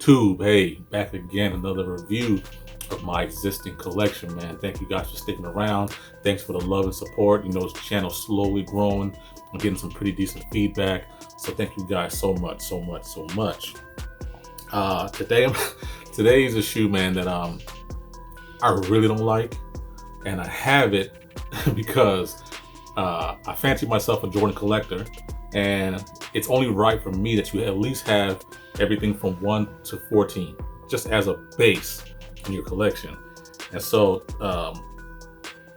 YouTube? Hey, back again, another review of my existing collection, man. Thank you guys for sticking around. Thanks for the love and support. This channel's slowly growing. I'm getting some pretty decent feedback. So thank you guys so much, so much, so much. Today is a shoe, man, that I really don't like. And I have it because I fancy myself a Jordan collector. And it's only right for me that you at least have everything from 1 to 14, just as a base in your collection. And so,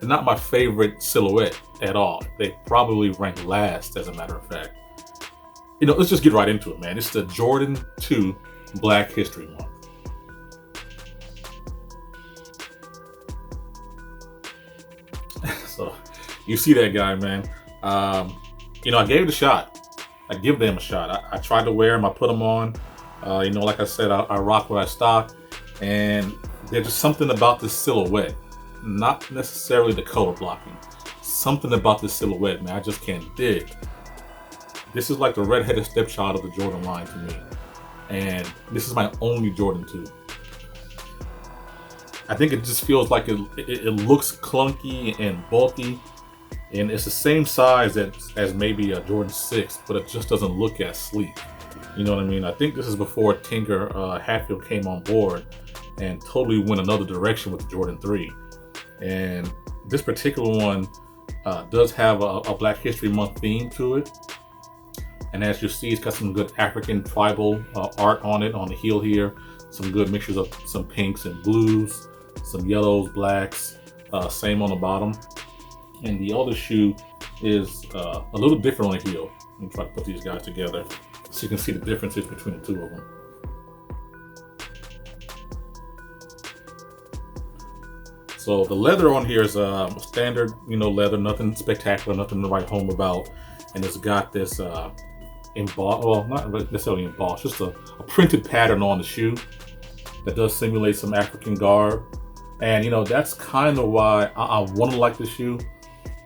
they're not my favorite silhouette at all. They probably rank last, as a matter of fact. Let's just get right into it, man. It's the Jordan 2 Black History Month. So, you see that guy, man. I gave it a shot. I give them a shot. I tried to wear them. I put them on. Like I said, I rock what I stock. And there's just something about this silhouette. Not necessarily the color blocking. Something about this silhouette, man, I just can't dig. This is like the redheaded stepchild of the Jordan line to me. And this is my only Jordan 2. I think it just feels like it looks clunky and bulky. And it's the same size as maybe a Jordan 6, but it just doesn't look as sleek. You know what I mean? I think this is before Tinker Hatfield came on board and totally went another direction with the Jordan 3. And this particular one does have a Black History Month theme to it. And as you see, it's got some good African tribal art on it, on the heel here. Some good mixtures of some pinks and blues, some yellows, blacks, same on the bottom. And the other shoe is a little different on the heel. Let me try to put these guys together so you can see the differences between the two of them. So the leather on here is standard, leather, nothing spectacular, nothing to write home about. And it's got this embossed, well, not necessarily embossed, just a printed pattern on the shoe that does simulate some African garb. And that's kind of why I want to like this shoe.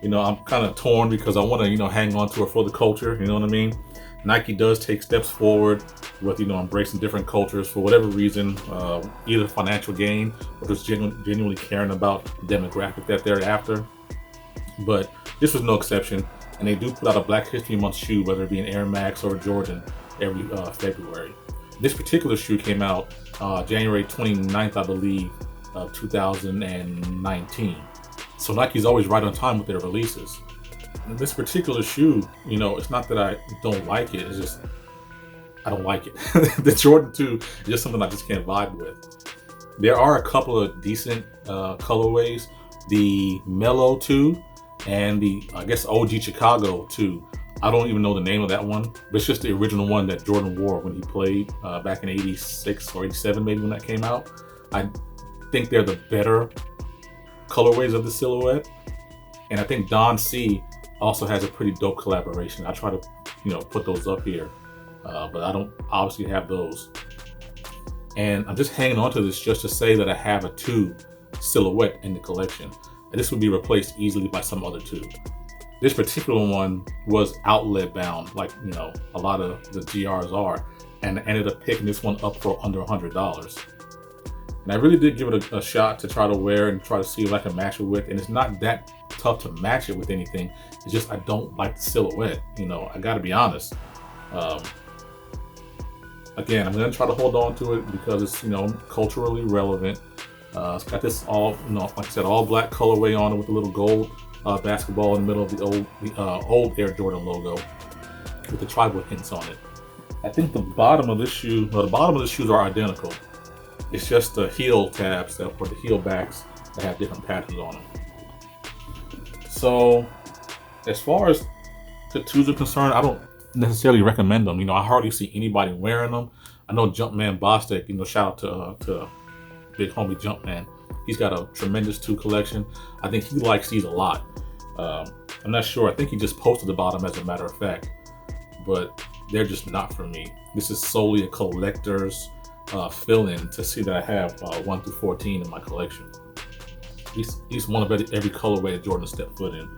I'm kind of torn because I want to, hang on to it for the culture. You know what I mean? Nike does take steps forward with, embracing different cultures for whatever reason, either financial gain or just genuinely caring about the demographic that they're after. But this was no exception. And they do put out a Black History Month shoe, whether it be an Air Max or a Jordan, every February. This particular shoe came out January 29th, I believe, 2019. So Nike's always right on time with their releases. And this particular shoe, it's not that I don't like it, it's just I don't like it. The Jordan 2 is just something I just can't vibe with. There are a couple of decent colorways. The Mellow 2 and the, I guess, OG Chicago 2. I don't even know the name of that one, but it's just the original one that Jordan wore when he played back in 86 or 87 maybe when that came out. I think they're the better colorways of the silhouette. And I think Don C also has a pretty dope collaboration. I try to, put those up here, but I don't obviously have those. And I'm just hanging on to this just to say that I have a 2 silhouette in the collection. And this would be replaced easily by some other 2. This particular one was outlet bound, like, a lot of the GRs are. And I ended up picking this one up for under $100. And I really did give it a shot to try to wear and try to see if I can match it with. And it's not that tough to match it with anything. It's just I don't like the silhouette. I gotta be honest. Again, I'm gonna try to hold on to it because it's, culturally relevant. It's got this all, like I said, all black colorway on it with a little gold basketball in the middle of the old Air Jordan logo with the tribal hints on it. I think the bottom of this shoe, the bottom of the shoes are identical. It's just the heel tabs or the heel backs that have different patterns on them. So, as far as the 2s are concerned, I don't necessarily recommend them. I hardly see anybody wearing them. I know Jumpman Bostic, shout out to big homie Jumpman. He's got a tremendous 2 collection. I think he likes these a lot. I'm not sure. I think he just posted the bottom as a matter of fact, but they're just not for me. This is solely a collector's fill-in to see that I have 1 through 14 in my collection. Each one of every colorway that Jordan stepped foot in.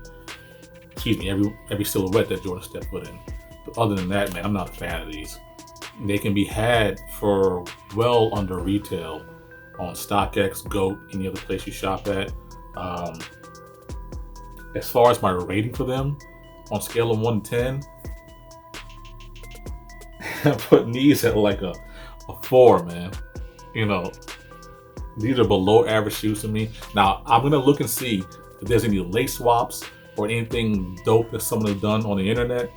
Excuse me, every silhouette that Jordan stepped foot in. But other than that, man, I'm not a fan of these. They can be had for well under retail on StockX, GOAT, any other place you shop at. Um, as far as my rating for them, on scale of 1 to 10, I'm putting these at like a 4, man. You know, these are below average shoes to me. Now, I'm going to look and see if there's any lace swaps or anything dope that someone has done on the internet,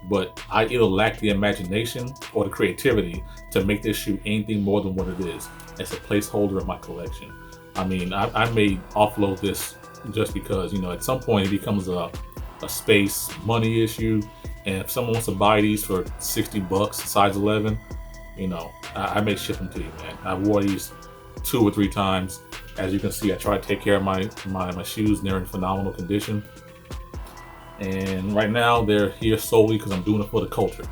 but I either lack the imagination or the creativity to make this shoe anything more than what it is. It's a placeholder in my collection. I mean, I may offload this just because, at some point it becomes a space money issue. And if someone wants to buy these for $60, size 11, I may ship them to you, man. I wore these 2 or 3 times. As you can see, I try to take care of my shoes, and they're in phenomenal condition. And right now, they're here solely because I'm doing it for the culture.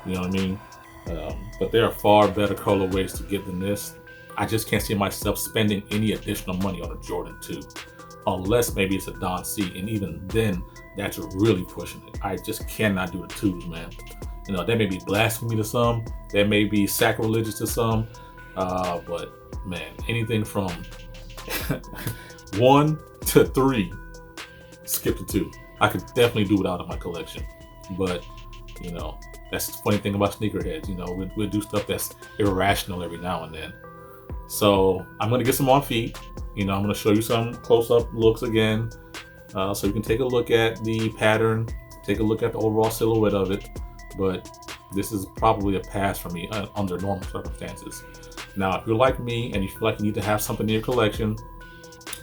You know what I mean? But there are far better colorways to get than this. I just can't see myself spending any additional money on a Jordan 2. Unless maybe it's a Don C. And even then, that's really pushing it. I just cannot do the 2s, man. That may be blasphemy to some. That may be sacrilegious to some. But, man, anything from 1 to 3, skip the 2. I could definitely do without in my collection. But, that's the funny thing about sneakerheads. We'll do stuff that's irrational every now and then. So I'm going to get some on feet. I'm going to show you some close-up looks again. So you can take a look at the pattern, take a look at the overall silhouette of it. But this is probably a pass for me under normal circumstances. Now, if you're like me and you feel like you need to have something in your collection,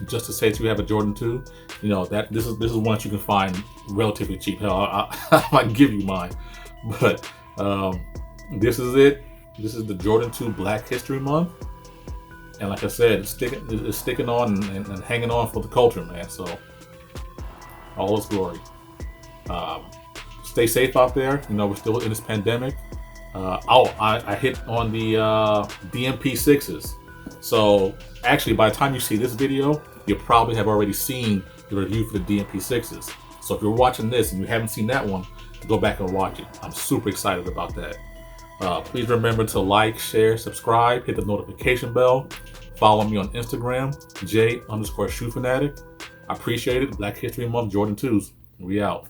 just to say that you have a Jordan 2, that this is one that you can find relatively cheap. Hell, I might give you mine. But this is it. This is the Jordan 2 Black History Month. And like I said, it's sticking on and hanging on for the culture, man. So, all is glory. Stay safe out there. We're still in this pandemic. I hit on the DMP6s. So, actually, by the time you see this video, you probably have already seen the review for the DMP6s. So, if you're watching this and you haven't seen that one, go back and watch it. I'm super excited about that. Please remember to like, share, subscribe, hit the notification bell. Follow me on Instagram, J_shoe fanatic. I appreciate it. Black History Month, Jordan 2s. We out.